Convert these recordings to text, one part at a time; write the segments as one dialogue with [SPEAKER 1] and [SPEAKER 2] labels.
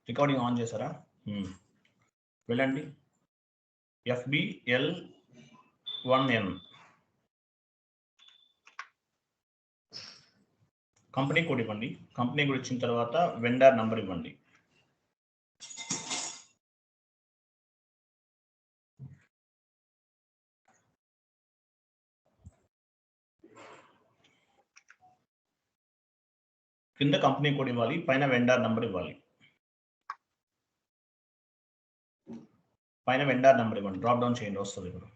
[SPEAKER 1] Recording on చేశారా? వెళ్ళండి. FBL1N company code ఇవ్వండి. కంపెనీ కోడ్ ఇచ్చిన తర్వాత వెండర్ నంబర్ ఇవ్వండి. కింద కంపెనీ కోడ్ ఇవ్వాలి, పైన వెండర్ నంబర్ ఇవ్వాలి. పైన వెండర్ నంబర్ ఇవ్వండి. డ్రాప్ డౌన్ చేయండి, వస్తుంది ఇప్పుడు.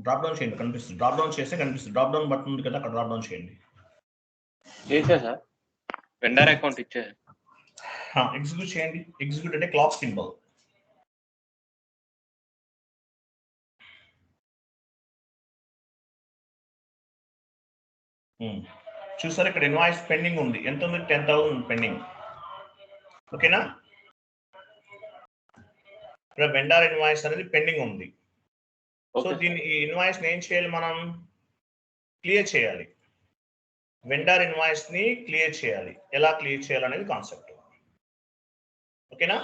[SPEAKER 1] డ్రాప్ డౌన్ చేయండి, కనిపిస్తుంది. డ్రాప్ డౌన్ చేస్తే కనిపిస్తుంది. డ్రాప్ డౌన్ బటన్ ఉంది కదా, అక్కడ డ్రాప్ డౌన్ చేయండి.
[SPEAKER 2] చేసా సార్, వెండర్ అకౌంట్ ఇచ్చా.
[SPEAKER 1] ఎగ్జిక్యూట్ చేయండి. ఎగ్జిక్యూట్ అంటే క్లాక్ సింబల్. చూసారు, ఇక్కడ ఇన్వాయిస్ పెండింగ్ ఉంది. ఎంత ఉంది? 10,000 పెండింగ్. ఓకేనా? ఇక్కడ వెండర్ ఇన్వాయిస్ అనేది పెండింగ్ ఉంది. సో దీన్ని ఈ ఇన్వాయిస్ ఏం చేయాలి? మనం క్లియర్ చేయాలి. వెండర్ ఇన్వాయిస్ ని క్లియర్ చేయాలి. ఎలా క్లియర్ చేయాలనేది కాన్సెప్ట్. ఓకేనా?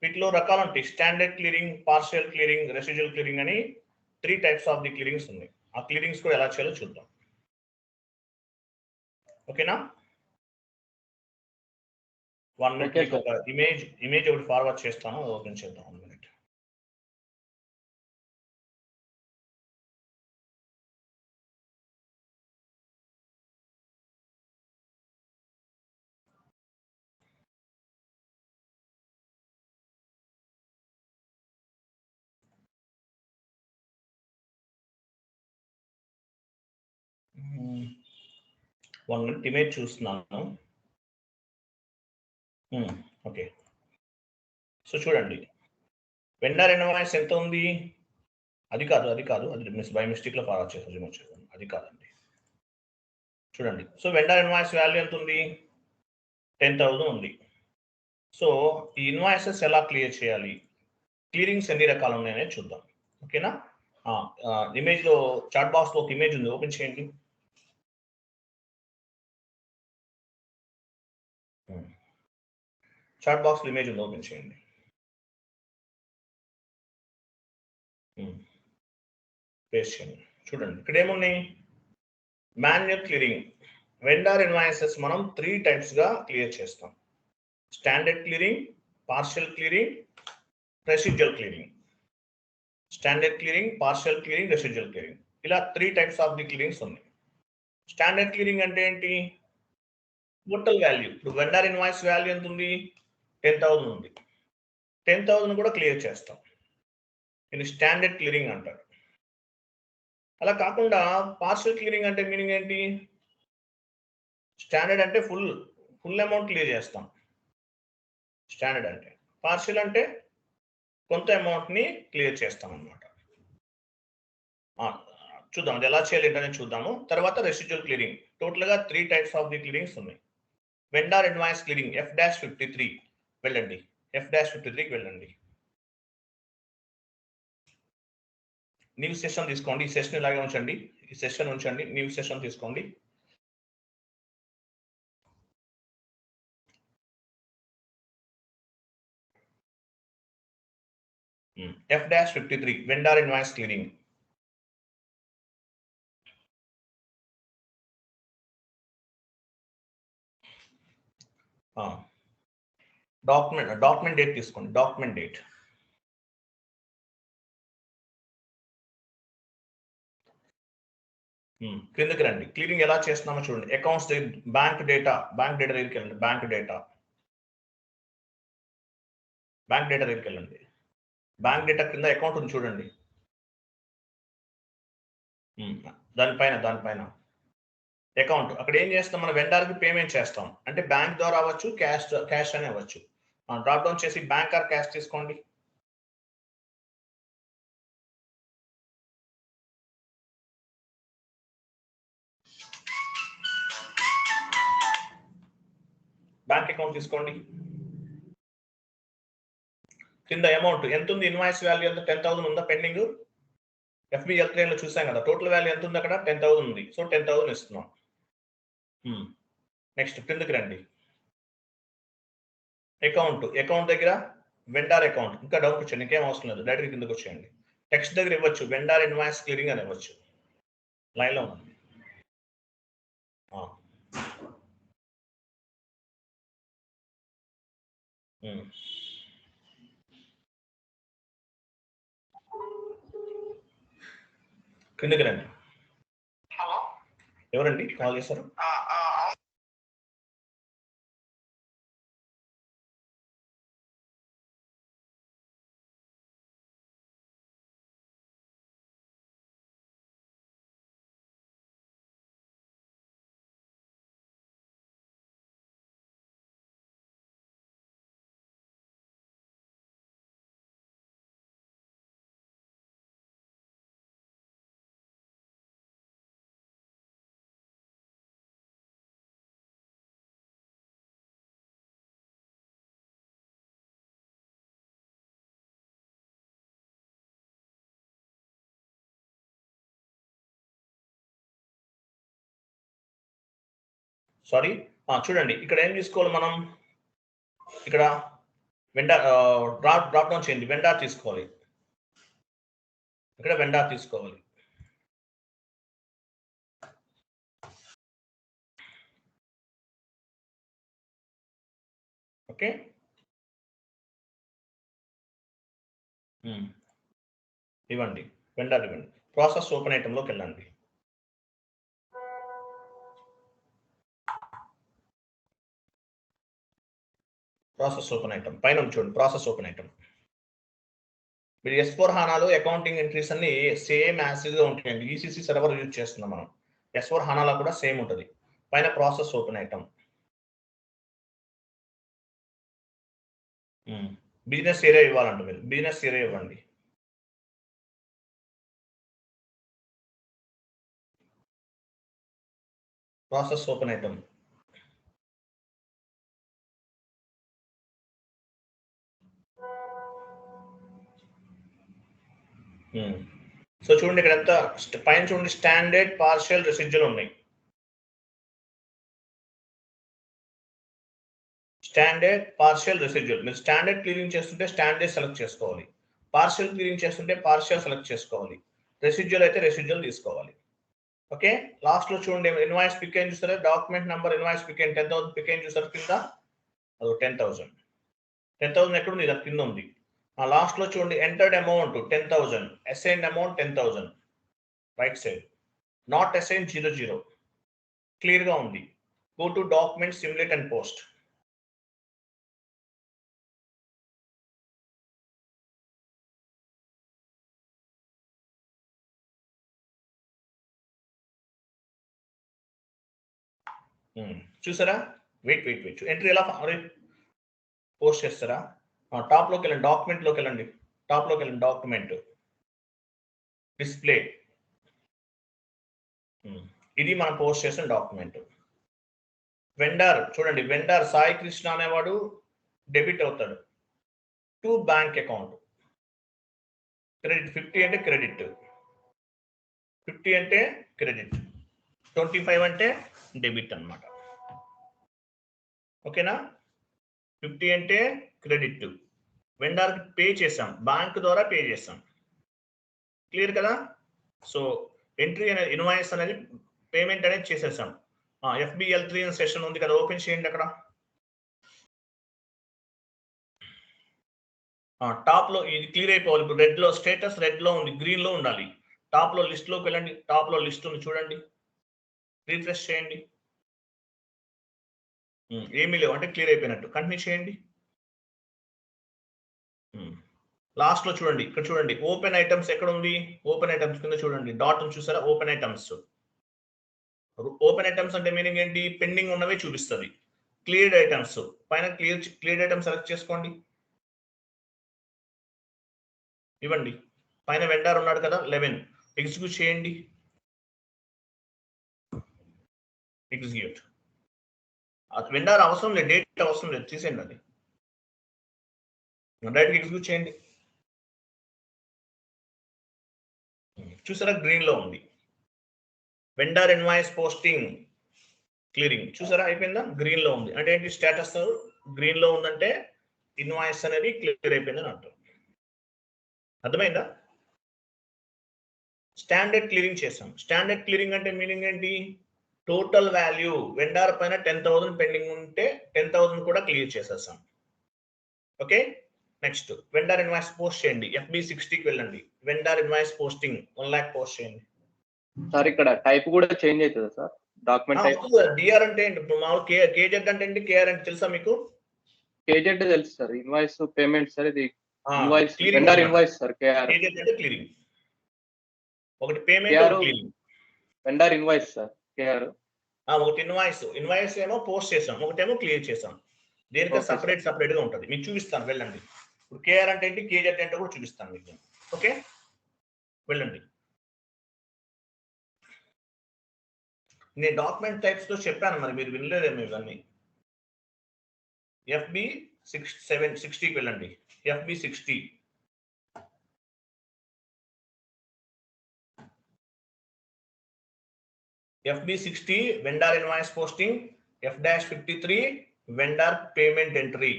[SPEAKER 1] వీటిలో రకాలు ఉంటాయి. Standard clearing, partial clearing, residual clearing అని 3 టైప్స్ ఆఫ్ ది క్లియరింగ్స్ ఉన్నాయి. ఆ క్లియరింగ్స్ కూడా ఎలా చేయాలో చూద్దాం. ఓకేనా? 1 మినిట్ ఒక ఇమేజ్ ఒకటి ఫార్వర్డ్ చేస్తాను, ఓపెన్ చేద్దాం. 1 మినిట్. ఇమేజ్ చూస్తున్నాను. ఓకే, సో చూడండి, వెండర్ ఇన్వాయిస్ ఎంత ఉంది? అది కాదు, అది బై మిస్టేక్ లో ఫార్వర్డ్ చేస్తాను. అది కాదండి, చూడండి. సో వెండర్ ఇన్వాయిస్ వాల్యూ ఎంత ఉంది? 10,000 ఉంది. సో ఈ ఇన్వాయిసెస్ ఎలా క్లియర్ చేయాలి, క్లియరింగ్స్ ఎన్ని రకాలు ఉన్నాయనేది చూద్దాం. ఓకేనా? ఇమేజ్ లో చాట్ బాక్స్ లో ఒక ఇమేజ్ ఉంది, ఓపెన్ చేయండి. చాట్ బాక్స్ లో ఇమేజ్ ఉంది, ఓపెన్ చేయండి. పేస్ట్ చేయండి. చూడండి, ఇక్కడ ఏమున్నాయి? Manual clearing. వెండర్ ఇన్వాయిసెస్ మనం 3 టైప్స్ గా క్లియర్ చేస్తాం. Standard clearing, partial clearing, residual clearing. Standard clearing, partial clearing, residual clearing, ఇలా 3 టైప్స్ ఆఫ్ ది క్లియరింగ్స్ ఉన్నాయి. స్టాండర్డ్ క్లియరింగ్ అంటే ఏంటి? Total value. ఇప్పుడు వెండర్ ఇన్వాయిస్ వాల్యూ ఎంత ఉంది? 10,000 ఉంది. 10,000 కూడా క్లియర్ చేస్తాం. ఇది స్టాండర్డ్ క్లియరింగ్ అంటారు. అలా కాకుండా పార్షియల్ క్లియరింగ్ అంటే మీనింగ్ ఏంటి? స్టాండర్డ్ అంటే ఫుల్ అమౌంట్ క్లియర్ చేస్తాం స్టాండర్డ్ అంటే. పార్షియల్ అంటే కొంత అమౌంట్ ని క్లియర్ చేస్తాం అన్నమాట. చూద్దాం అది ఎలా చేయాలి అనేది చూద్దాము. తర్వాత రెసిడ్యువల్ క్లియరింగ్. టోటల్ గా 3 టైప్స్ ఆఫ్ ది క్లియరింగ్స్ ఉన్నాయి. వెండర్ ఇన్వాయిస్ క్లియరింగ్ F-53 వెళ్ళండి. F-53కి వెళ్ళండి. న్యూ సెషన్ తీసుకోండి. ఈ సెషన్ ఇలాగే ఉంచండి. ఈ సెషన్ ఉంచండి, న్యూ సెషన్ తీసుకోండి. F-53 vendor invoice clearing. Document date తీసుకోండి. Document date. క్రిందకి రండి. క్లియరింగ్ ఎలా చేస్తున్నామో చూడండి. అకౌంట్స్ బ్యాంక్ డేటా దగ్గరికి వెళ్ళండి. బ్యాంక్ డేటా దగ్గరికి వెళ్ళండి. బ్యాంక్ డేటా కింద అకౌంట్ ఉంది చూడండి. దానిపైన అకౌంట్. అక్కడ ఏం చేస్తాం? మన వెండర్కి పేమెంట్ చేస్తాం. అంటే బ్యాంక్ ద్వారా అవ్వచ్చు, క్యాష్ అని అవ్వచ్చు. డ్రాప్ డౌన్ చేసి బ్యాంక్ ఆర్ క్యాష్ తీసుకోండి. బ్యాంక్ అకౌంట్ తీసుకోండి. కింద అమౌంట్ ఎంత ఉంది, ఇన్వాయిస్ వాల్యూ ఎంత 10,000 ఉందా పెండింగ్. FBL3 లో చూసాం కదా, టోటల్ వాల్యూ ఎంత ఉంది అక్కడ 10,000 ఉంది. సో 10,000 ఇస్తున్నాం. నెక్స్ట్ కిందకి రండి. అకౌంట్ దగ్గర వెండార్ అకౌంట్, ఇంకా డౌట్ వచ్చాను, ఇంకేం అవసరం లేదు, డైరెక్ట్ కిందకి వచ్చేయండి. టెక్స్ట్ దగ్గర ఇవ్వచ్చు వెండార్ ఇన్వాయిస్ క్లియరింగ్ అని ఇవ్వచ్చు. లైన్లో ఉంది. కిందకి రండి. ఎవరండి కాల్ చేశారు? సారీ, చూడండి ఇక్కడ ఏం తీసుకోవాలి మనం, ఇక్కడ వెండార్ డ్రాప్ డౌన్ చేయండి, వెండార్ తీసుకోవాలి, ఇక్కడ వెండార్ తీసుకోవాలి. ఓకే, ఇవ్వండి వెండార్ ఇవ్వండి. ప్రాసెస్ ఓపెన్ ఐటెంలోకి వెళ్ళండి. ప్రాసెస్ ఓపెన్ ఐటమ్ పైన చూడండి, ప్రాసెస్ ఓపెన్ ఐటమ్. మీరు S4 హానాలో అకౌంటింగ్ ఎంట్రీస్ అన్ని సేమ్ యాసిడ్గా ఉంటాయండి. ECC సర్వర్ యూజ్ చేస్తున్నాం మనం. S4 హానాలో కూడా సేమ్ ఉంటుంది. పైన process open item, business area ఇవ్వాలంట, మీరు బిజినెస్ ఏరియా ఇవ్వండి. ప్రాసెస్ ఓపెన్ ఐటమ్, సో చూడండి ఇక్కడ ఎంత పైన చూడండి, స్టాండర్డ్ పార్షియల్ రెసిడ్యూల్ ఉన్నాయి. స్టాండర్డ్ పార్షియల్ రెసిడ్యూల్, మీరు స్టాండర్డ్ క్లియరింగ్ చేస్తుంటే స్టాండర్డ్ సెలెక్ట్ చేసుకోవాలి, పార్షియల్ క్లియరింగ్ చేస్తుంటే పార్షియల్ సెలెక్ట్ చేసుకోవాలి, రెసిడ్యూల్ అయితే రెసిడ్యూల్ తీసుకోవాలి. ఓకే, లాస్ట్ లో చూడండి ఇన్వాయిస్ పిక్ ఏం చూస్తారా, document number invoice pick 10,000 pick ఏం చూస్తారు కింద, అది 10,000 ఎక్కడ ఉంది, కింద ఉంది. లాస్ట్ లో చూడండి entered amount 10,000, assigned amount 10,000, right side, not assign 00, clear గా ఉంది. Go to document, simulate and post. చూసారా, వెయిట్ ఎంట్రీ ఎలా పోస్ట్ చేస్తారా, టాప్ లోకి వెళ్ళండి, డాక్యుమెంట్ లోకి వెళ్ళండి, టాప్ లోకి వెళ్ళండి, డాక్యుమెంట్ డిస్ప్లే, ఇది మనం పోస్ట్ చేసిన డాక్యుమెంట్. వెండర్ చూడండి, వెండర్ సాయి కృష్ణ అనేవాడు డెబిట్ అవుతాడు టు బ్యాంక్ అకౌంట్. క్రెడిట్ 50 అంటే క్రెడిట్, 50 అంటే క్రెడిట్, 25 అంటే డెబిట్ అన్నమాట. ఓకేనా, 50 అంటే క్రెడిట్, వెండర్కి పే చేసాం, బ్యాంక్ ద్వారా పే చేసాం, క్లియర్ కదా. సో ఎంట్రీ అనేది ఇన్వాయిస్ అనేది పేమెంట్ అనేది చేసేసాం. FBL3 సెషన్ ఉంది కదా, ఓపెన్ చేయండి. అక్కడ టాప్ లో ఇది క్లియర్ అయిపోవాలి. ఇప్పుడు రెడ్ లో స్టేటస్ రెడ్ లో ఉంది, గ్రీన్ లో ఉండాలి. టాప్ లో లిస్ట్ లోకి వెళ్ళండి, టాప్ లో లిస్ట్ ఉంది చూడండి, రీఫ్రెష్ చేయండి. ఏమీ లేవు అంటే క్లియర్ అయిపోయినట్టు, కంటిన్యూ చేయండి. లాస్ట్ లో చూడండి, ఇక్కడ చూడండి ఓపెన్ ఐటమ్స్ ఎక్కడ ఉంది, ఓపెన్ ఐటమ్స్ కింద చూడండి డాట్ చూసారా, ఓపెన్ ఐటమ్స్. ఓపెన్ ఐటమ్స్ అంటే మీనింగ్ ఏంటి, పెండింగ్ ఉన్నవి చూపిస్తుంది. క్లియర్డ్ ఐటమ్స్ పైన క్లియర్డ్ ఐటమ్స్ సెలెక్ట్ చేసుకోండి, ఇవ్వండి. పైన వెండర్ ఉన్నాడు కదా 11, ఎగ్జిక్యూట్ చేయండి, ఎగ్జిక్యూట్. వెండర్ అవసరం లేదు, డేట్ అవసరం లేదు, తీసేయండి అది. డైరెక్ట్ ఎగ్జిక్యూట్ చేయండి. చూసారా గ్రీన్ లో ఉంది. వెండర్ ఇన్వాయిస్ పోస్టింగ్ క్లియరింగ్ చూసారా అయిపోయిందా? గ్రీన్ లో ఉంది అంటే ఏంటి? స్టేటస్ గ్రీన్ లో ఉందంటే ఇన్వాయిస్ అనేది క్లియర్ అయిపోయిందని అంటారు. అర్థమైందా? స్టాండర్డ్ క్లియరింగ్ చేసాం. స్టాండర్డ్ క్లియరింగ్ అంటే మీనింగ్ ఏంటి? టోటల్ వాల్యూ వెండర్ పైన 10,000 పెండింగ్ ఉంటే 10,000 కూడా క్లియర్ చేసేసాం. Okay, next vendor invoice post చేయండి. FB60కి వెళ్ళండి. Vendor invoice posting 1 lakh post చేయండి.
[SPEAKER 2] సార్ ఇక్కడ టైప్ కూడా చేంజ్ అవుతుంది సార్, డాక్యుమెంట్ టైప్.
[SPEAKER 1] డిఆర్ అంటే ఏంటి? ఇప్పుడు మామూలు కేజెడ్ అంటే ఏంటి? కేఆర్ అంటే తెలుసా మీకు?
[SPEAKER 2] కేజెడ్ తెలుసు సార్, ఇన్వాయిస్ పేమెంట్ సార్, ఇది invoice
[SPEAKER 1] clearing
[SPEAKER 2] vendor invoice sir. KR
[SPEAKER 1] KZ అంటే క్లియరింగ్. ఒకటి payment,
[SPEAKER 2] KR
[SPEAKER 1] clearing.
[SPEAKER 2] Vendor invoice sir KR.
[SPEAKER 1] ఒకటి ఇన్వాయిస్ ఏమో పోస్ట్ చేసాం, ఒకటేమో క్లియర్ చేసాం. దీనికి సపరేట్ గా ఉంటుంది. మీకు చూపిస్తాను వెళ్ళండి. ఇప్పుడు కేఆర్ అంటే ఏంటి, కేజెడ్ అంటే కూడా చూపిస్తాను మీకు. ఓకే, వెళ్ళండి. నేను డాక్యుమెంట్ టైప్స్ తో చెప్పాను, మరి మీరు వినలేదేమో ఇవన్నీ. FB60కి వెళ్ళండి. FB60 FB60 vendor invoice posting, F-53 vendor payment entry.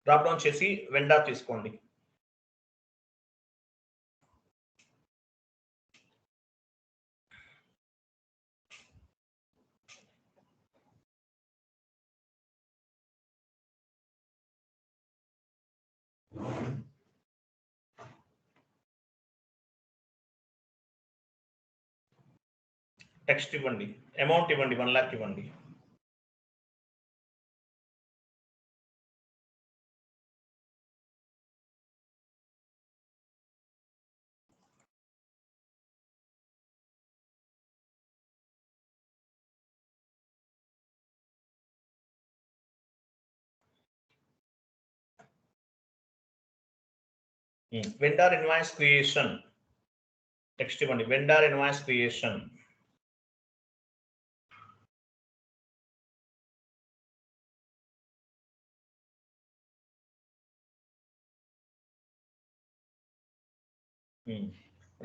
[SPEAKER 1] Drop down చేసి వెండర్ తీసుకోండి. టెక్స్ట్ ఇవ్వండి, అమౌంట్ ఇవ్వండి, 1 lakh ఇవ్వండి. వెండర్ ఇన్వాయిస్ క్రియేషన్ టెక్స్ట్ ఇవ్వండి. Vendor invoice creation.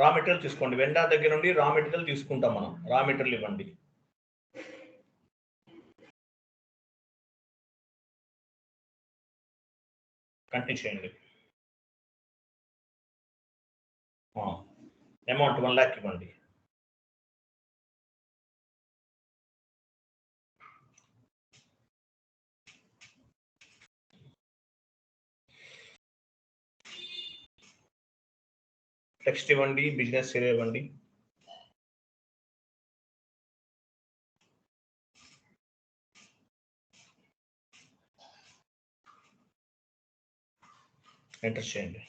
[SPEAKER 1] Raw material తీసుకోండి. వెండర్ దగ్గర నుండి రా మెటీరియల్ తీసుకుంటాం మనం. రా మెటీరియల్ ఇవ్వండి. కంటిన్యూ చేయండి. అమౌంట్ 1 lakh ఇవ్వండి. టెక్స్ట్ ఇవ్వండి, బిజినెస్ ఏరియా ఇవ్వండి. ఎంటర్ చేయండి.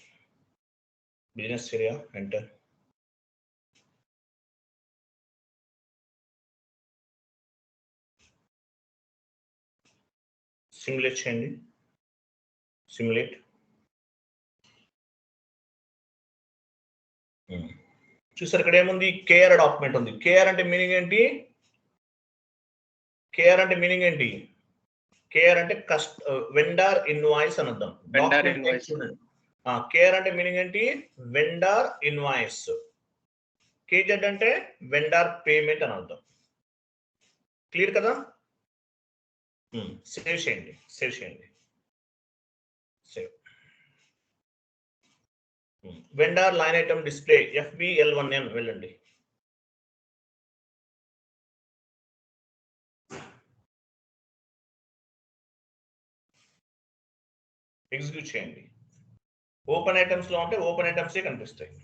[SPEAKER 1] Business area enter. సిమ్యులేట్ చేయండి. సిమ్యులేట్. చూసారు ఇక్కడ ఏముంది? కేఆర్ డాక్యుమెంట్ ఉంది. కేఆర్ అంటే మీనింగ్ ఏంటి? కేఆర్ అంటే మీనింగ్ ఏంటి? కేఆర్ అంటే వెండర్ ఇన్వాయిస్ అని అర్థం. కేఆర్ అంటే మీనింగ్ ఏంటి? Vendor invoice. కేజెడ్ అంటే వెండర్ పేమెంట్ అని అర్థం. క్లియర్ కదా? సేవ్ చేయండి. Save. Vendor line item display FBL1N వెళ్ళండి. ఎగ్జిక్యూట్ చేయండి. ఓపెన్ ఐటమ్స్ లో ఉంటే ఓపెన్ ఐటమ్సే కనిపిస్తాయి.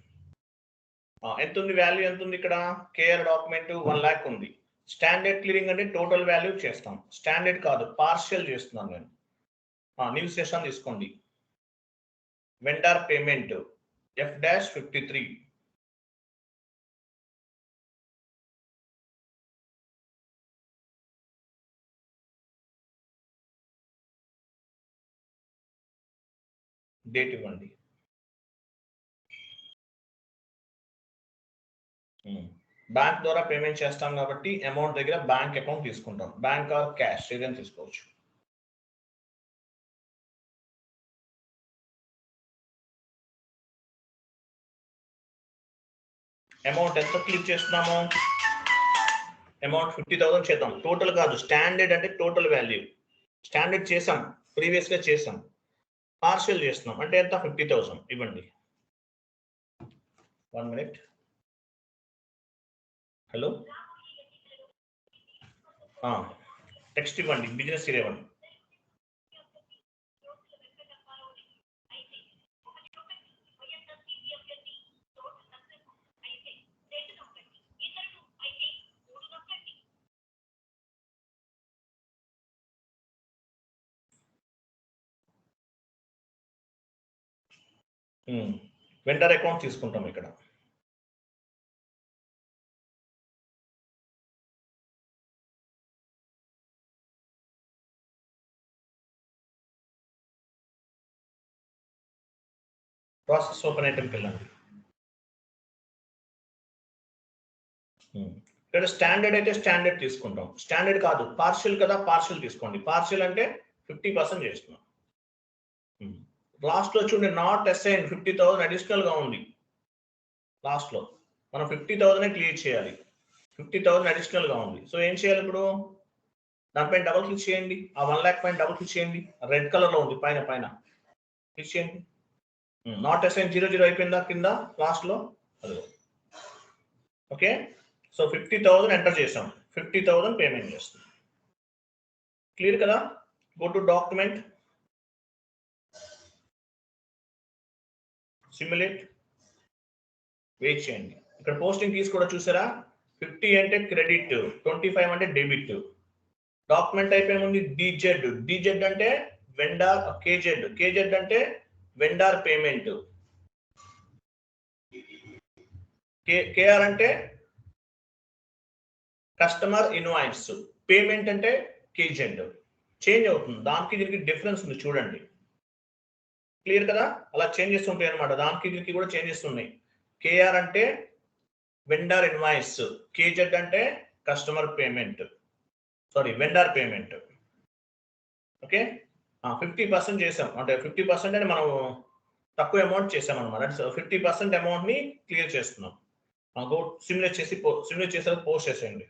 [SPEAKER 1] ఎంత ఉంది? వాల్యూ ఎంత ఉంది ఇక్కడ? కేఆర్ డాక్యుమెంట్ 1 lakh ఉంది. స్టాండర్డ్ క్లియరింగ్ అంటే టోటల్ వాల్యూ చేస్తాం. స్టాండర్డ్ కాదు, పార్షియల్ చేస్తున్నాను నేను. న్యూ సెషన్ తీసుకోండి. Vendor payment F-53. డేట్ ఇవ్వండి. బ్యాంక్ ద్వారా పేమెంట్ చేస్తాం కాబట్టి అమౌంట్ దగ్గర బ్యాంక్ అకౌంట్ తీసుకుంటాం. బ్యాంక్ ఆర్ క్యాష్ ఏదైనా తీసుకోవచ్చు. అమౌంట్ ఎంత క్లిక్ చేస్తున్నాము? అమౌంట్ 50,000 చేద్దాం. టోటల్ కాదు, స్టాండర్డ్ అంటే టోటల్ వాల్యూ. స్టాండర్డ్ చేసాం, ప్రీవియస్ గా చేసాం. పార్షియల్ చేస్తున్నాం అంటే ఎంత? 50,000 ఇవ్వండి. 1 minute. హలో, టెక్స్ట్ ఇవ్వండి, బిజినెస్ ఇవ్వండి. వెండర్ అకౌంట్ తీసుకుంటాం ఇక్కడ. ప్రాసెస్ ఓపెన్ ఐటమ్కి వెళ్ళండి. ఇక్కడ స్టాండర్డ్ అయితే స్టాండర్డ్ తీసుకుంటాం. స్టాండర్డ్ కాదు, పార్షియల్ కదా, పార్షియల్ తీసుకోండి. పార్షియల్ అంటే 50% చేస్తున్నాం. లాస్ట్ లో చూడండి, నాట్ అసైన్ 50,000 అడిషనల్ గా ఉంది. లాస్ట్ లో మనం 50,000 క్లియర్ చేయాలి. 50,000 అడిషనల్ గా ఉంది. సో ఏం చేయాలి ఇప్పుడు? దానిపైన డబుల్ క్లిక్ చేయండి. ఆ 1 lakh పైన డబుల్ క్లిక్ చేయండి. రెడ్ కలర్ లో ఉంది, పైన క్లిక్ చేయండి. నాట్ అసైన్ 00 అయిపోయిందా కింద లాస్ట్ లో? అదే. ఓకే, సో 50,000 ఎంటర్ చేసాం. 50,000 పేమెంట్ చేస్తాం. క్లియర్ కదా? Go to document, simulate, wait చేయండి. ఇక్కడ పోస్టింగ్ ఫీస్ కూడా చూసారా? 50 అంటే క్రెడిట్, 25 అంటే డెబిట్. డాక్యుమెంట్ టైప్ ఏముంది? డిజెడ్. డిజెడ్ అంటే వెండార్. కేజెడ్ అంటే వెండార్ పేమెంట్. కేఆర్ అంటే కస్టమర్ ఇన్వాయిస్. పేమెంట్ అంటే కేజెడ్. చేంజ్ అవుతుంది, దానికి దీనికి డిఫరెన్స్ ఉంది చూడండి. క్లియర్ కదా? అలా చేంజెస్ ఉంటాయి అనమాట. దానికి దీనికి కూడా చేంజెస్ ఉన్నాయి. కేఆర్ అంటే వెండర్ ఇన్వాయిస్, కేజెడ్ అంటే customer payment, sorry vendor payment. Okay, 50% చేసాం అంటే 50% అంటే మనం తక్కువ అమౌంట్ చేసాం అనమాట. 50% అమౌంట్ ని క్లియర్ చేస్తున్నాం. సిమ్యులేట్ చేసి పోస్ట్ చేసేయండి.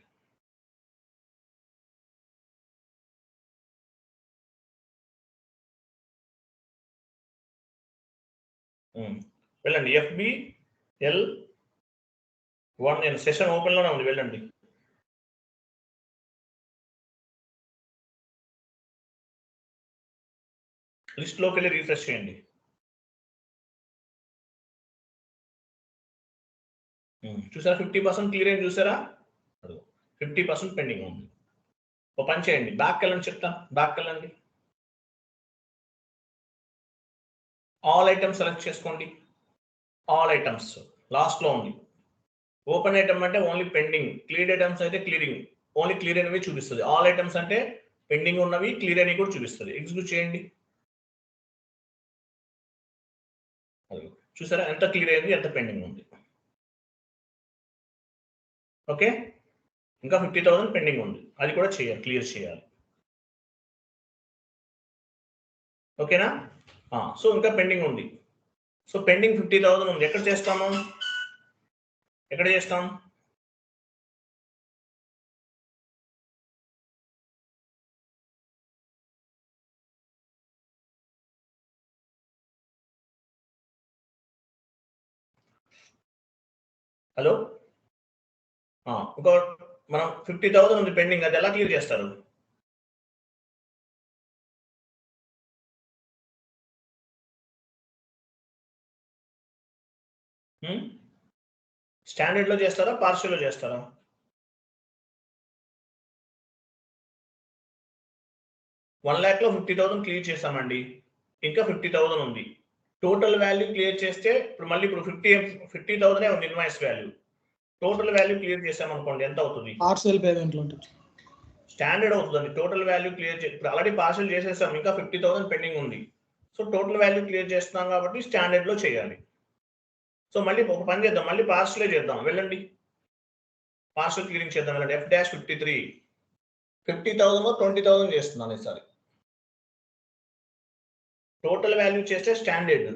[SPEAKER 1] వెళ్ళండి, FBL1 సెషన్ ఓపెన్ లోనే ఉంది, వెళ్ళండి. లిస్ట్ లోకి వెళ్ళి రీఫ్రెష్ చేయండి. చూసారా 50% క్లియర్ అయింది? చూసారా? 50% పెండింగ్ ఉంది. ఒక పని చేయండి, బ్యాక్ వెళ్ళండి, చెప్తా. బ్యాక్ వెళ్ళండి, ఆల్ ఐటమ్స్ సెలెక్ట్ చేసుకోండి. ఆల్ ఐటమ్స్ లాస్ట్ లో ఉంది. ఓపెన్ ఐటమ్ అంటే ఓన్లీ పెండింగ్, క్లియర్ ఐటమ్స్ అయితే క్లియరింగ్, ఓన్లీ క్లియర్ అయినవి చూపిస్తుంది. ఆల్ ఐటమ్స్ అంటే పెండింగ్ ఉన్నవి, క్లియర్ అయినవి కూడా చూపిస్తుంది. ఎగ్జిక్యూట్ చేయండి. చూసారా ఎంత క్లియర్ అయింది, ఎంత పెండింగ్ ఉంది. ఓకే, ఇంకా 50,000 పెండింగ్ ఉంది, అది కూడా చేయాలి, క్లియర్ చేయాలి. ఓకేనా? సో ఇంకా పెండింగ్ ఉంది. సో పెండింగ్ 50,000 ఉంది. ఎక్కడ చేస్తాము? ఎక్కడ చేస్తాం? హలో, ఇంకో మనం 50,000 ఉంది పెండింగ్, అది ఎలా క్లియర్ చేస్తారు? స్టాండర్డ్ లో చేస్తారా, పార్షియల్ లో చేస్తారా? $1 lakh లో 50,000 క్లియర్ చేసామండి, ఇంకా 50,000 ఉంది. టోటల్ వాల్యూ క్లియర్ చేస్తే ఇప్పుడు 50,000 ఉంది invoice value. Total value clear చేసామనుకోండి, ఎంత అవుతుంది?
[SPEAKER 3] పార్షియల్ పేమెంట్ ఉంటుంది,
[SPEAKER 1] స్టాండర్డ్ అవుతుందండి. టోటల్ వాల్యూ క్లియర్ ఇప్పుడు ఆల్రెడీ పార్షియల్ చేసేసాం, ఇంకా 50,000 పెండింగ్ ఉంది. సో టోటల్ వాల్యూ క్లియర్ చేస్తున్నాం కాబట్టి స్టాండర్డ్ లో చేయాలి. సో మళ్ళీ ఒక పని చేద్దాం, మళ్ళీ పార్షియలే చేద్దాం. వెళ్ళండి, పార్షియల్ క్లియరింగ్ చేద్దాం. వెళ్ళండి, F-53. 50,000 20,000 చేస్తున్నాను ఈసారి. టోటల్ వాల్యూ చేస్తే స్టాండర్డ్,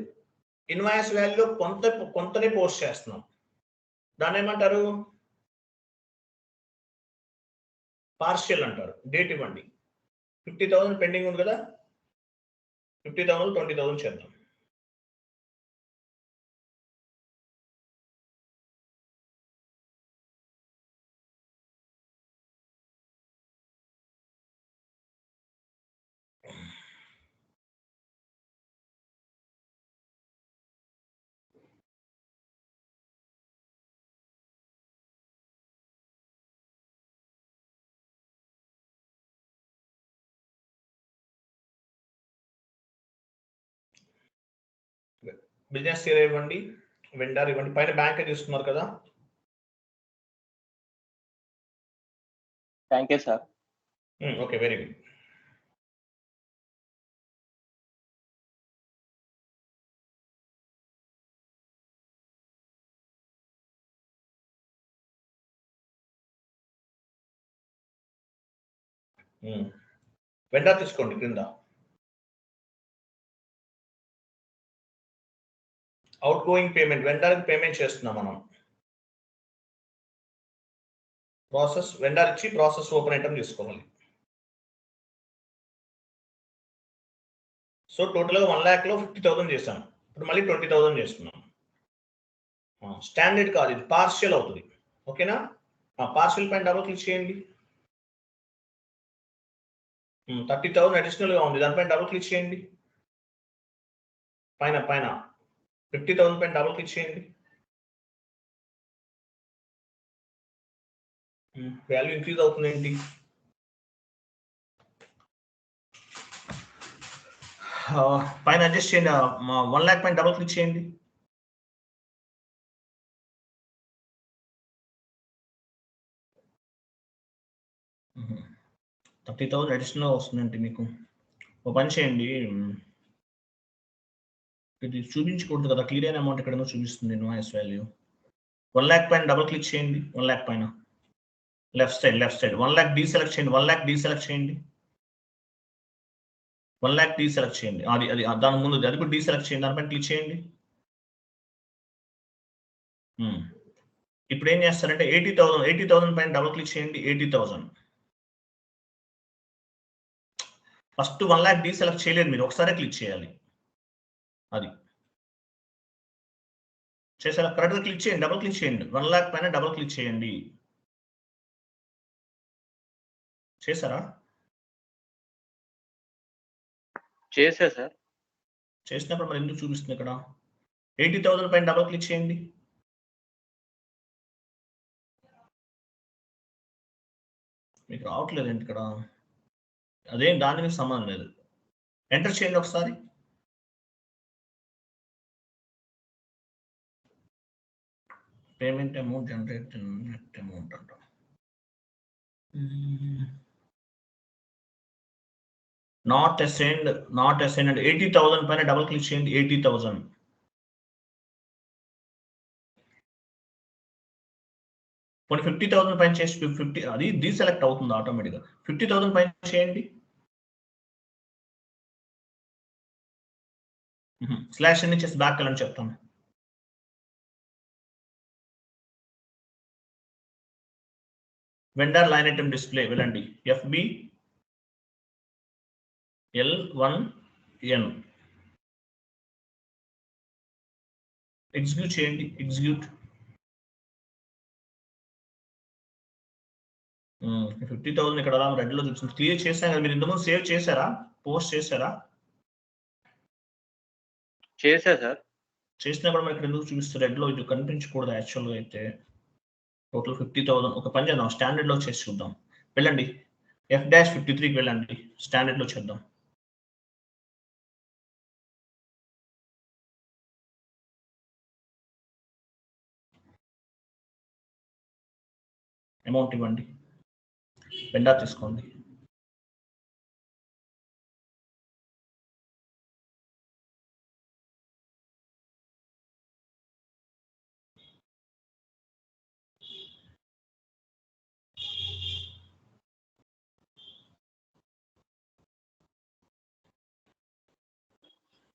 [SPEAKER 1] ఇన్వాయిస్ వాల్యూ కొంతనే పోస్ట్ చేస్తున్నాం. దాన్ని ఏమంటారు? పార్షియల్ అంటారు. డేట్ ఇవ్వండి. 50,000 పెండింగ్ ఉంది కదా, 50,000 20,000 చేద్దాం. బిజినెస్ ఇయర్ ఇవ్వండి, వెండర్ ఇవ్వండి, పైన బ్యాంక్ తీసుకున్నారు కదా.
[SPEAKER 2] బ్యాంకే sir.
[SPEAKER 1] Okay, very good. Vendor తీసుకోండి క్రింద. అవుట్ గోయింగ్ పేమెంట్, వెండర్కి పేమెంట్ చేస్తున్నాం మనం. ప్రాసెస్ వెండర్ ఇచ్చి ప్రాసెస్ ఓపెన్ ఐటమ్ తీసుకోవాలి. సో టోటల్గా 1 lakh లో 50,000 చేశాం. ఇప్పుడు మళ్ళీ 20,000 చేస్తున్నాం. స్టాండర్డ్ కాదు, ఇది పార్షియల్ అవుతుంది. ఓకేనా? పార్షియల్ పైన డబుల్ క్లిక్ చేయండి. 30,000 అడిషనల్ గా ఉంది, దానిపైన డబుల్ క్లిక్ చేయండి. పైన 50,000 పైన డబుల్ క్లిక్ చేయండి. వాల్యూ ఇంక్రీజ్ అవుతుంది ఏంటి? పైన అడ్జస్ట్ చేయండి. 1 lakh పైన డబుల్ క్లిక్ చేయండి. మ్మ్. 30,000 అడిషనల్ వస్తుందండి మీకు. ఒక పని చేయండి, ఇది చూపించకూడదు కదా, క్లియర్ అయిన అమౌంట్ ఎక్కడో చూపిస్తుంది ఇన్వాయిస్ వాల్యూ. 1 lakh పైన డబుల్ క్లిక్ చేయండి. 1 lakh పైన లెఫ్ట్ సైడ్ 1 lakh డీసెలెక్ట్ చేయండి. 1 lakh డీసెలెక్ట్ చేయండి. 1 lakh డీసెలెక్ట్ చేయండి. అది దాని ముందు అది కూడా డీసెలెక్ట్ చేయండి. దానిపైన క్లిక్ చేయండి. ఇప్పుడు ఏం చేస్తారంటే 80,000 పైన డబుల్ క్లిక్ చేయండి. 80,000 ఫస్ట్ 1 lakh డీసెలెక్ట్ చేయలేదు మీరు, ఒకసారి క్లిక్ చేయాలి. అది చేసారా? కరెక్ట్గా క్లిక్ చేయండి, డబుల్ క్లిక్ చేయండి. 1 lakh పైన డబుల్ క్లిక్ చేయండి. చేశారా?
[SPEAKER 2] చేసా సార్.
[SPEAKER 1] చేసినప్పుడు మరి ఎందుకు చూపిస్తుంది ఇక్కడ? 80,000 పైన డబుల్ క్లిక్ చేయండి. మీకు రావట్లేదు ఏంటి ఇక్కడ? అదేం దానికి సంబంధం లేదు. ఎంటర్ చేయండి ఒకసారి. Payment amount generate net amount అంట. నాట్ అసైన్డ్ అంటే 80,000 పైన డబుల్ క్లిక్ చేయండి. 80,000 కొన్ని 50,000 పైన చేసి 50 అది డీసెలెక్ట్ అవుతుంది ఆటోమేటిక్గా. 50,000 పైన చేయండి. స్లాష్ అన్ని చేసి బ్యాక్ వెళ్ళని చెప్తాను. వెండర్ లైన్ ఐటమ్ డిస్ప్లే వెళ్ళండి. FBL1N ఎగ్జిక్యూట్ చేయండి. ఎగ్జిక్యూట్. 50,000 ఇక్కడ అలా రెడ్ లో చూస్తుంది. క్లియర్ చేశాను కదా. మీరు ఇంతకుముందు సేవ్ చేశారా? పోస్ట్ చేశారా?
[SPEAKER 2] చేసా సార్.
[SPEAKER 1] చేసినప్పుడు మనకి ఎందుకు చూపిస్తారు రెడ్ లో? ఇది కనిపించకూడదు యాక్చువల్గా అయితే. టోటల్ 50,000. ఒక పని చేద్దాం, స్టాండర్డ్ లో చేసి చూద్దాం. వెళ్ళండి F-53కి వెళ్ళండి, స్టాండర్డ్ లో చేద్దాం. అమౌంట్ ఇవ్వండి, వెండర్ తీసుకోండి.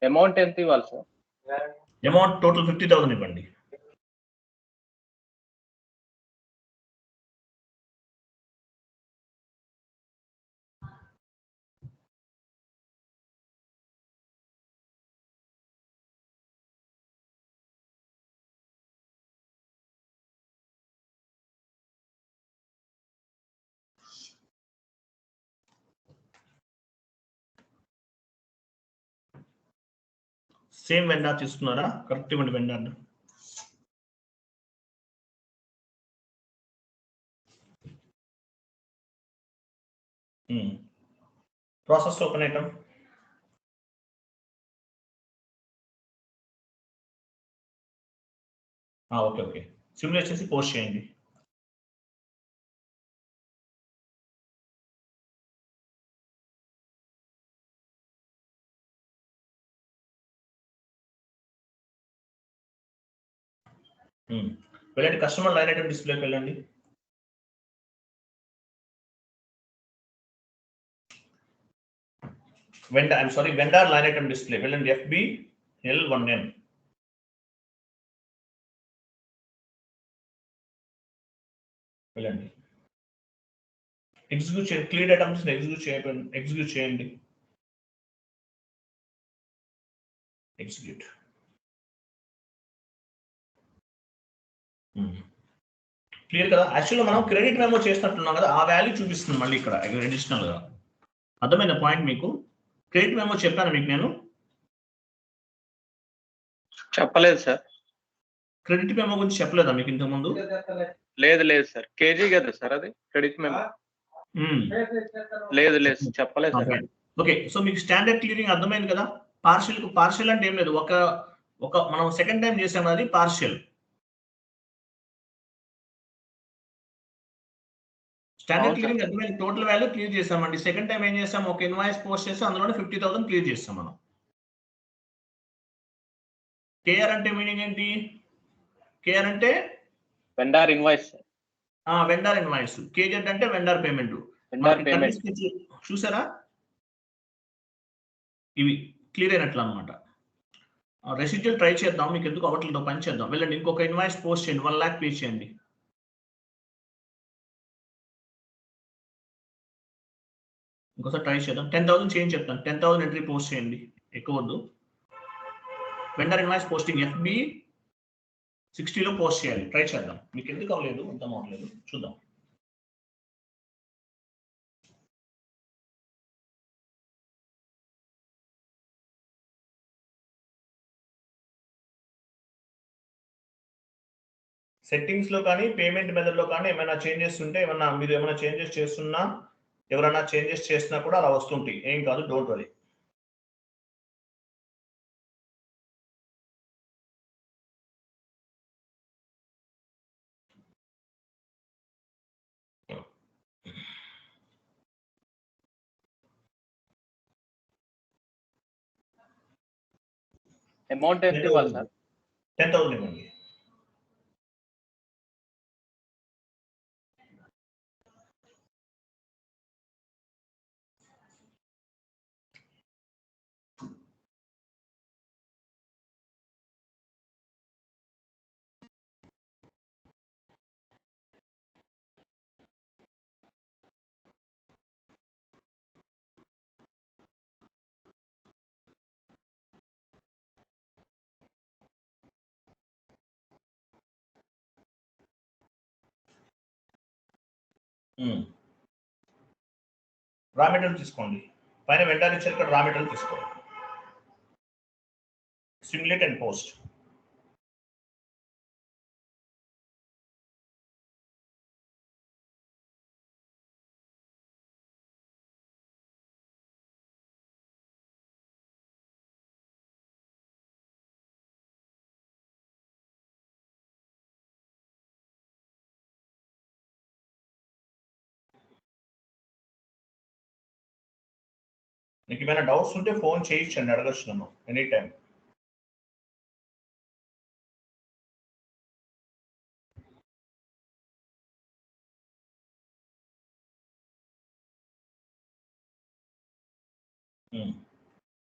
[SPEAKER 2] అమౌంట్ ఎంత ఇవ్వాలి సార్?
[SPEAKER 1] అమౌంట్ టోటల్ 50,000 ఇవ్వండి. సేమ్ వెండార్ తీసుకున్నారా? కరెక్ట్ ఇవ్వండి vendor. Process open item. Okay okay, simulate చేసి పోస్ట్ చేయండి. వెళ్ళండి, కస్టమర్ లైన్ ఐటమ్ డిస్ప్లేకి వెళ్ళండి. వెండార్ లైన్ ఐటమ్ డిస్ప్లే వెళ్ళండి. FBL1N వెళ్ళండి. ఎగ్జిక్యూట్ చేయండి. క్లియర్ ఐటమ్స్ ఎగ్జిక్యూట్ చేయండి. ఎగ్జిక్యూట్. క్లియర్ కదా? యాక్చువల్గా మనం క్రెడిట్ మెమో చేసినట్టున్నాం కదా, ఆ వాల్యూ చూపిస్తుంది మళ్ళీ ఇక్కడ అడిషనల్ గా. అర్థమైన పాయింట్ మీకు? క్రెడిట్ మెమో చెప్పాను మీకు నేను?
[SPEAKER 2] చెప్పలేదు సార్.
[SPEAKER 1] క్రెడిట్ మెమో గురించి చెప్పలేదా మీకు ఇంతకు ముందు?
[SPEAKER 2] లేదు సార్. కేజీ కదా సార్ అది క్రెడిట్ మెమో? లేదు చెప్పలేదు సార్.
[SPEAKER 1] ఓకే, సో మీకు స్టాండర్డ్ క్లియరింగ్ అర్థమైంది కదా? పార్షియల్ అంటే ఏం లేదు, ఒక మనం సెకండ్ టైం చేసాం అది పార్షియల్. స్టాండర్డ్ క్లియరింగ్ అర్థమైంది. టోటల్ వాల్యూ క్లియర్ చేసామండి. సెకండ్ టైం ఏం చేసాం, ఒక ఇన్వాయిస్ పోస్ట్ చేసి అందులోనే 50,000 క్లియర్ చేస్తాం మనం. కేఆర్ అంటే మీనింగ్ ఏంటి? కేఆర్ అంటే
[SPEAKER 2] vendor invoice.
[SPEAKER 1] Vendor invoice. KZ అంటే వెండార్ పేమెంట్. చూసారా? ఇవి క్లియర్ అయినట్లు అనమాట. రెసిడ్యూల్ ట్రై చేద్దాం, మీకు ఎందుకు అవ్వట్లేదో పని చేద్దాం. వెళ్ళండి, ఇంకొక ఇన్వాయిస్ పోస్ట్ చేయండి. 1 lakh పే చేయండి. ఇంకోసారి ట్రై చేద్దాం. 10,000 చేంజ్ చెప్తాను. 10,000 ఎంట్రీ పోస్ట్ చేయండి, ఎక్కువ వద్దు. వెండర్ ఇన్వాయిస్ పోస్టింగ్ FB60లో పోస్ట్ చేయాలి. ట్రై చేద్దాం. మీకు ఎందుకు అవ్వలేదు, అర్థం అవ్వలేదు, చూద్దాం. సెట్టింగ్స్ లో కానీ పేమెంట్ మెథడ్ లో కానీ ఏమైనా చేంజెస్ ఉంటే, మీరు ఏమైనా చేంజెస్ చేస్తున్నా, ఎవరైనా చేంజెస్ చేసినా కూడా అలా వస్తుంటాయి. ఏం కాదు, డోంట్ వరీ.
[SPEAKER 2] అమౌంట్ ఎంత ఇవ్వాలి సార్?
[SPEAKER 1] 10,000 ఇవ్వండి. రా మెటీరియల్ తీసుకోండి. పైన వెండర్ ఇచ్చారు, ఇక్కడ రా మెటీరియల్ తీసుకోండి. Simulate and post. మీకు ఏమైనా డౌట్స్ ఉంటే ఫోన్ చేయించండి, అడగచ్చు నన్ను any time.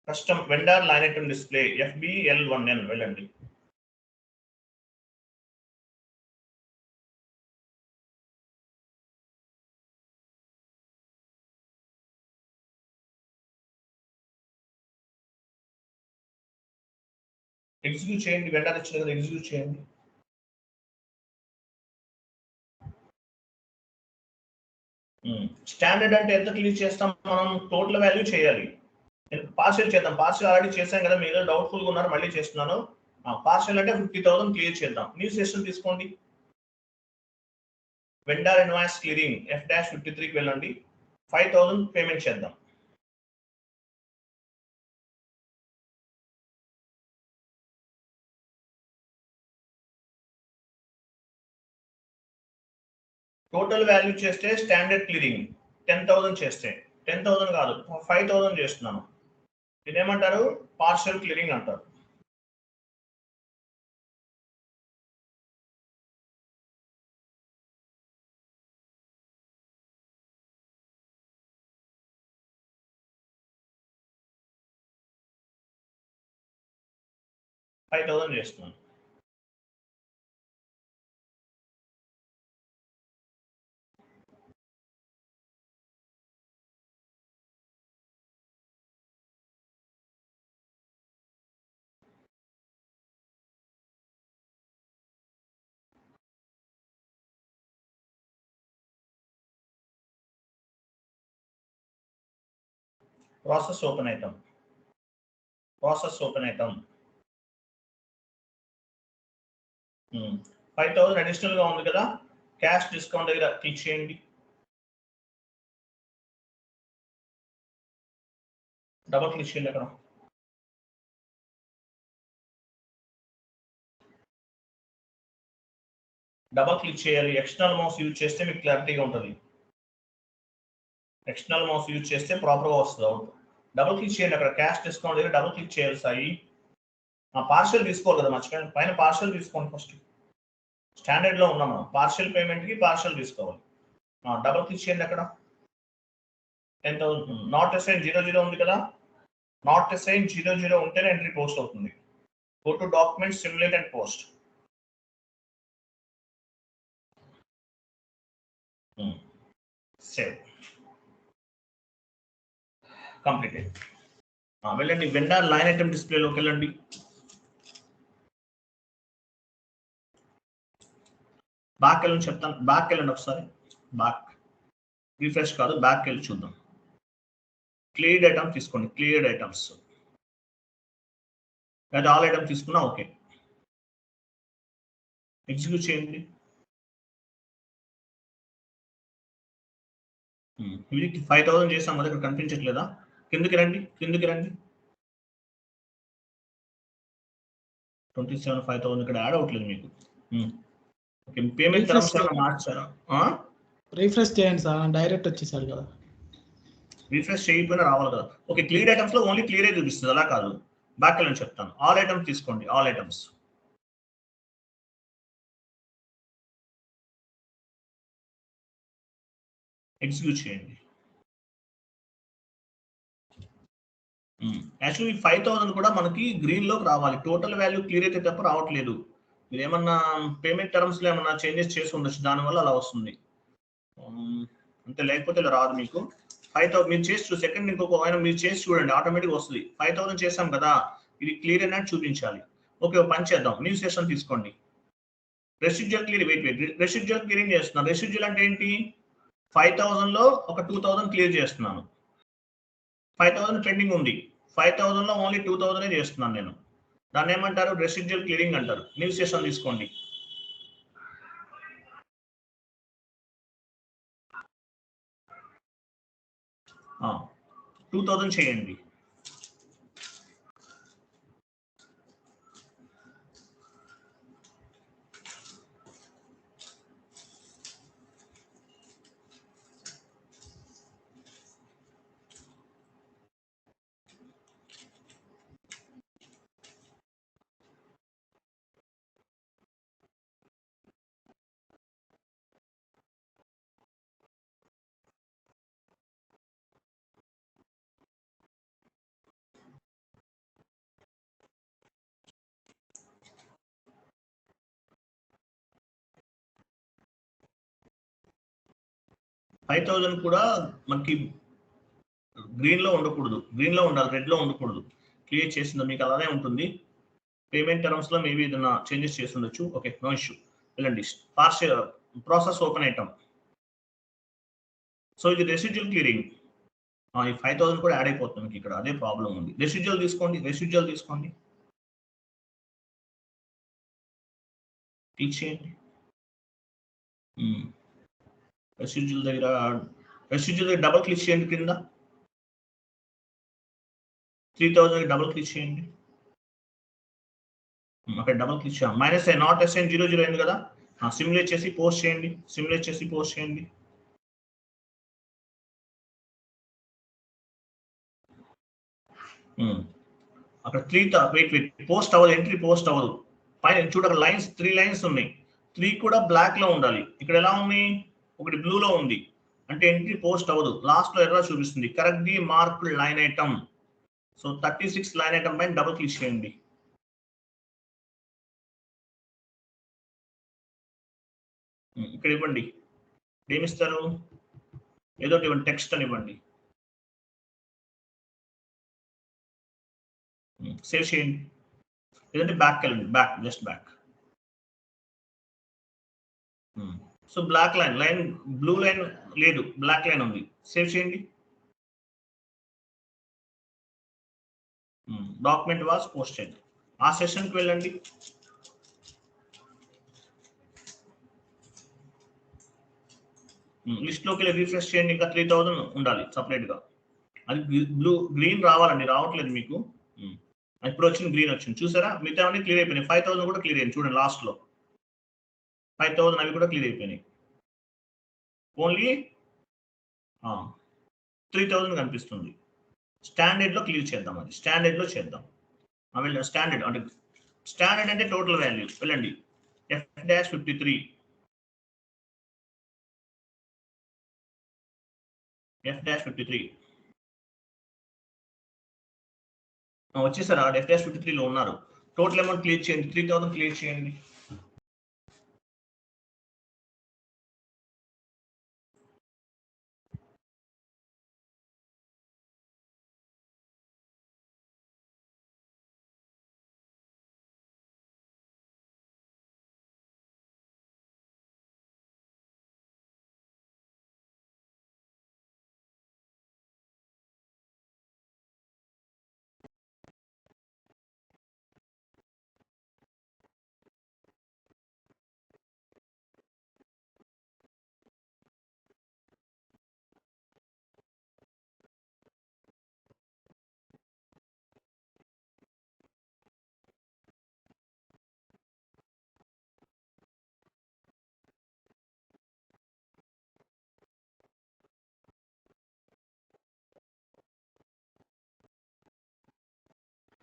[SPEAKER 1] Custom vendor line item display FBL1N వెళ్ళండి. ఎగ్జిక్యూట్ చేయండి. వెండర్ ఇచ్చిన కదా, ఎగ్జిక్యూట్ చేయండి. స్టాండర్డ్ అంటే ఎంత క్లియర్ చేస్తాం మనం? టోటల్ వాల్యూ చేయాలి. పార్షియల్ చేద్దాం. పార్షియల్ ఆల్రెడీ చేశాం కదా, మీరు డౌట్ఫుల్గా ఉన్నారు, మళ్ళీ చేస్తున్నాను. పార్షియల్ అంటే 50,000 క్లియర్ చేద్దాం. న్యూ సెషన్ తీసుకోండి. వెండర్ ఇన్వాయిస్ క్లియరింగ్ F-53కి వెళ్ళండి. 5,000 పేమెంట్ చేద్దాం. టోటల్ వాల్యూ చేస్తే స్టాండర్డ్ క్లియరింగ్ 10,000 చేస్తే 10,000 కాదు 5,000 చేస్తున్నాను. ఇదేమంటారు? పార్షియల్ క్లియరింగ్ అంటారు. చేస్తున్నాను. ప్రాసెస్ ఓపెన్ అవుతాం. 5,000 అడిషనల్ గా ఉంది కదా, క్యాష్ డిస్కౌంట్ దగ్గర క్లిక్ చేయండి. డబల్ క్లిక్ చేయండి. అక్కడ డబల్ క్లిక్ చేయాలి. ఎక్స్టర్నల్ మౌస్ యూజ్ చేస్తే మీకు క్లారిటీగా ఉంటుంది. ఎక్స్టర్నల్ మౌస్ యూజ్ చేస్తే ప్రాపర్గా వస్తుంది అవుట్. డబల్ క్లిక్ చేయండి. అక్కడ క్యాష్ డిస్కౌంట్ దగ్గర డబల్ క్లిక్ చేయాలి. సాయి పార్షియల్ తీసుకోవాలి కదా, మర్చిపోయాను. పైన పార్షియల్ తీసుకోండి. ఫస్ట్ స్టాండర్డ్ లో ఉన్నాం మనం. పార్షియల్ పేమెంట్ కి పార్షియల్ తీసుకోవాలి. డబల్ క్లిక్ చేయండి. అక్కడ 10,000 నాట్ అసైన్ 00 ఉంది కదా, నాట్ అసైన్ 00 ఉంటేనే ఎంట్రీ పోస్ట్ అవుతుంది. Go to document, simulate and post. Save completed. వెళ్ళండి. వెండర్ లైన్ ఐటమ్ డిస్ప్లేలోకి వెళ్ళండి. బ్యాక్ వెళ్ళని చెప్తాను. బ్యాక్ వెళ్ళండి ఒకసారి. బ్యాక్ రిఫ్రెష్ కాదు, బ్యాక్ వెళ్ళి చూద్దాం. క్లియర్డ్ ఐటమ్ తీసుకోండి. క్లియర్డ్ ఐటమ్స్ లేదా ఆల్ ఐటమ్ తీసుకున్నా ఓకే. ఎగ్జిక్యూట్ చేయండి. ఇది 5,000 చేసాం కదా, ఇక్కడ కనిపించట్లేదా? కిందకి రండి. 27 5,000 ఇక్కడ యాడ్ అవ్వట్లేదు మీకు. ఓకే, పేమెంట్ టర్మ్స్ ఏమైనా మార్చారా?
[SPEAKER 3] రిఫ్రెష్ చేయండి సార్, డైరెక్ట్ వచ్చేసారు కదా.
[SPEAKER 1] రిఫ్రెష్ చేయకపోయినా రావాలి కదా. ఓకే, క్లియర్ ఐటమ్స్ లో ఓన్లీ క్లియర్ అయితే చూపిస్తుంది, అలా కాదు. బ్యాక్ వెళ్ళని చెప్తాను. ఆల్ ఐటమ్స్ తీసుకోండి. ఆల్ ఐటమ్స్ ఎగ్జిక్యూట్ చేయండి. యాక్చువల్లీ 5,000 కూడా మనకి గ్రీన్ లోకి రావాలి. టోటల్ వాల్యూ క్లియర్ అయితే తప్ప రావట్లేదు. మీరు ఏమన్నా పేమెంట్ టర్మ్స్ లో ఏమన్నా చేంజెస్ చేసి ఉండొచ్చు, దానివల్ల అలా వస్తుంది. అంతే, లేకపోతే ఇలా రాదు మీకు. 5,000 మీరు చేసి సెకండ్ ఇంకొక ఆయన మీరు చేసి చూడండి, ఆటోమేటిక్ వస్తుంది. 5,000 చేసాం కదా, ఇది క్లియర్ అయినట్టు చూపించాలి. ఓకే, ఒక పని చేద్దాం. న్యూ సెషన్ తీసుకోండి. Residual clear, wait residual clearing చేస్తున్నాను. రెసిడ్యువల్ అంటే ఏంటి? 5,000 లో ఒక 2,000 క్లియర్ చేస్తున్నాను. 5,000 పెండింగ్ ఉంది. 5,000 లో ఓన్లీ 2,000 చేస్తున్నాను నేను. దాన్ని ఏమంటారు? రెసిడ్యువల్ క్లియరింగ్ అంటారు. న్యూ సెషన్ తీసుకోండి. ఆ 2,000 చేయండి. $5,000 కూడా మనకి గ్రీన్ లో ఉండకూడదు, గ్రీన్ లో ఉండాలి, రెడ్ లో ఉండకూడదు. క్లియర్ చేసిందో మీకు అలానే ఉంటుంది. పేమెంట్ టర్మ్స్ లో మేబీ ఏదైనా చేంజెస్ చేసి ఉండొచ్చు. Okay, no issue. వెళ్ళండి. Partial process open item. So ఇది రెసిడ్యువల్ క్లియరింగ్. ఈ 5000 కూడా యాడ్ అయిపోతుంది మీకు ఇక్కడ, అదే ప్రాబ్లం ఉంది. రెసిడ్యువల్ తీసుకోండి, రెసిడ్యువల్ తీసుకోండి, క్లిక్ చేయండి. రెసిడ్యువల్ దగ్గర డబుల్ క్లిక్ చేయండి, కింద 3000 డబుల్ క్లిక్ చేయండి. అక్కడ డబుల్ క్లిక్ చేయాలి. మైనస్ నాట్ ఎస్ఎన్ 00 అయింది కదా, సిమ్యులేట్ చేసి పోస్ట్ చేయండి, సిమ్యులేట్ చేసి పోస్ట్ చేయండి. అక్కడ 3 వెయిట్ పోస్ట్ అవ్వదు, ఎంట్రీ పోస్ట్ అవ్వదు. పైన చూడ లైన్స్ 3 లైన్స్ ఉన్నాయి, 3 కూడా బ్లాక్ లో ఉండాలి. ఇక్కడ ఎలా ఉంది, ఒకటి బ్లూ లో ఉంది, అంటే ఎంట్రీ పోస్ట్ అవ్వదు. లాస్ట్ లో ఎర్రర్ చూపిస్తుంది, correctly mark line item. So 36 line item పైన డబుల్ క్లిక్ చేయండి. ఇక్కడ ఇవ్వండి, ఏమిస్తారు, ఏదో ఇవ్వండి, టెక్స్ట్ అని ఇవ్వండి. సేవ్ చేయండి, లేదంటే బ్యాక్ వెళ్ళండి, back, just back. So black line blue line లేదు, బ్లాక్ లైన్ ఉంది. సేవ్ చేయండి. Document was posted. ఆ సెషన్కి వెళ్ళండి. లిస్ట్ లోకి వెళ్ళి రిఫ్రెష్ చేయండి. ఇంకా 3000 ఉండాలి సపరేట్ గా. అది గ్రీన్ రావాలండి, రావట్లేదు మీకు. ఇప్పుడు వచ్చింది, గ్రీన్ వచ్చింది, చూసారా? మిగతా అన్ని క్లియర్ అయిపోయినాయి. 5000 కూడా క్లియర్ అయింది, చూడండి లాస్ట్ లో 5000 అవి కూడా క్లియర్ అయిపోయినాయి. ఓన్లీ 3000 కనిపిస్తుంది. స్టాండర్డ్ లో క్లియర్ చేద్దాం, అది స్టాండర్డ్ లో చేద్దాం. స్టాండర్డ్ అంటే స్టాండర్డ్ అంటే టోటల్ వాల్యూ. వెళ్ళండి, F-53 వచ్చేసారా? F-53 లో ఉన్నారు. టోటల్ అమౌంట్ క్లియర్ చేయండి, 3000 క్లియర్ చేయండి.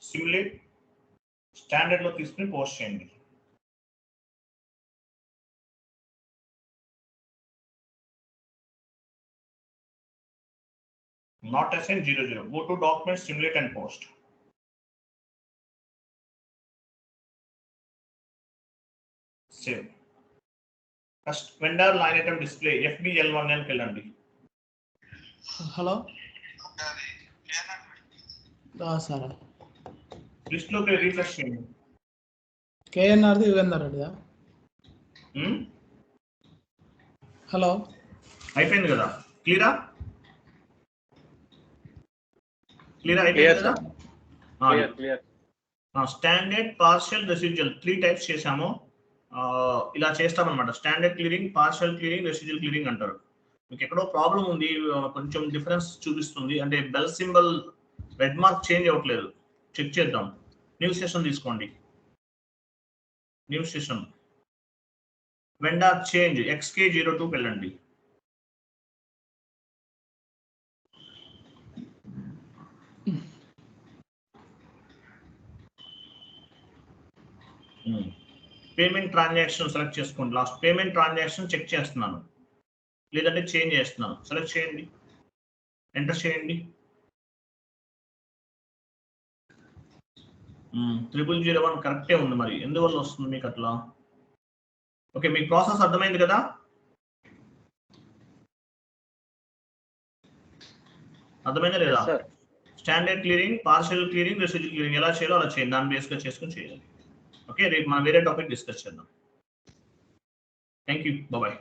[SPEAKER 1] సిమ్యులేట్, స్టాండర్డ్ లో తీసుకుని పోస్ట్ చేయండి. Not SN 00. Go to document, simulate and post. Save. First vendor line item display FBL1N వెళ్ళండి.
[SPEAKER 3] హలో సార్,
[SPEAKER 1] లిస్ట్ లోకి రిఫ్రెష్ చేయండి.
[SPEAKER 3] కేఎన్ఆర్ది యుగంధర్ రెడ్డిదా? హలో,
[SPEAKER 1] అయిపోయింది కదా, క్లియరా? క్లియర్ అయిపోయింది కదా?
[SPEAKER 2] Clear.
[SPEAKER 1] Standard, partial, residual 3 types చేసాము. ఇలా చేస్తామన్నమాట. Standard clearing, partial clearing, residual clearing అంటారు. మీకు ఎక్కడో ప్రాబ్లం ఉంది, కొంచెం డిఫరెన్స్ చూపిస్తుంది, అంటే bell symbol red mark change అవ్వట్లేదు. చెక్ చేద్దాం. న్యూ సెషన్ తీసుకోండి, new session, vendor change XK02 వెళ్ళండి. పేమెంట్ ట్రాన్సాక్షన్ సెలెక్ట్ చేసుకోండి. లాస్ట్ పేమెంట్ ట్రాన్సాక్షన్ చెక్ చేస్తున్నాను, లేదంటే చేంజ్ చేస్తున్నాను. సెలెక్ట్ చేయండి, ఎంటర్ చేయండి. 0001 కరెక్టే ఉంది, మరి ఎందువల్ల వస్తుంది మీకు అట్లా? ఓకే, మీకు ప్రాసెస్ అర్థమైంది కదా? అర్థమైందా లేదా? Standard clearing, partial clearing, residual clearing ఎలా చేయాలో అలా చేయండి, దాన్ని బేస్గా చేసుకొని చేయాలి. ఓకే, రేపు మనం వేరే టాపిక్ డిస్కస్ చేద్దాం. Thank you, bye.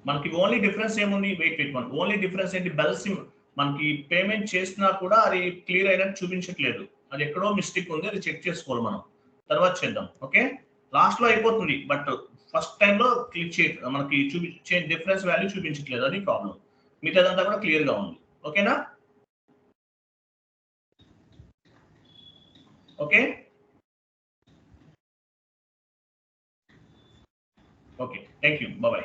[SPEAKER 1] మనకి ఓన్లీ డిఫరెన్స్ ఏముంది, వెయిట్ ఓన్లీ డిఫరెన్స్ ఏంటి, బెల్స్ మనకి పేమెంట్ చేసినా కూడా అది క్లియర్ అయినట్టు చూపించట్లేదు, అది ఎక్కడో మిస్టేక్ ఉంది, అది చెక్ చేసుకోవాలి మనం, తర్వాత చేద్దాం. ఓకే, లాస్ట్ లో అయిపోతుంది, బట్ ఫస్ట్ టైం లో క్లిక్ చే మనకి చూపించే డిఫరెన్స్ వాల్యూ చూపించట్లేదు, అది ప్రాబ్లం. మిగతాదంతా కూడా క్లియర్ గా ఉంది. ఓకేనా? Okay okay, thank you, bye.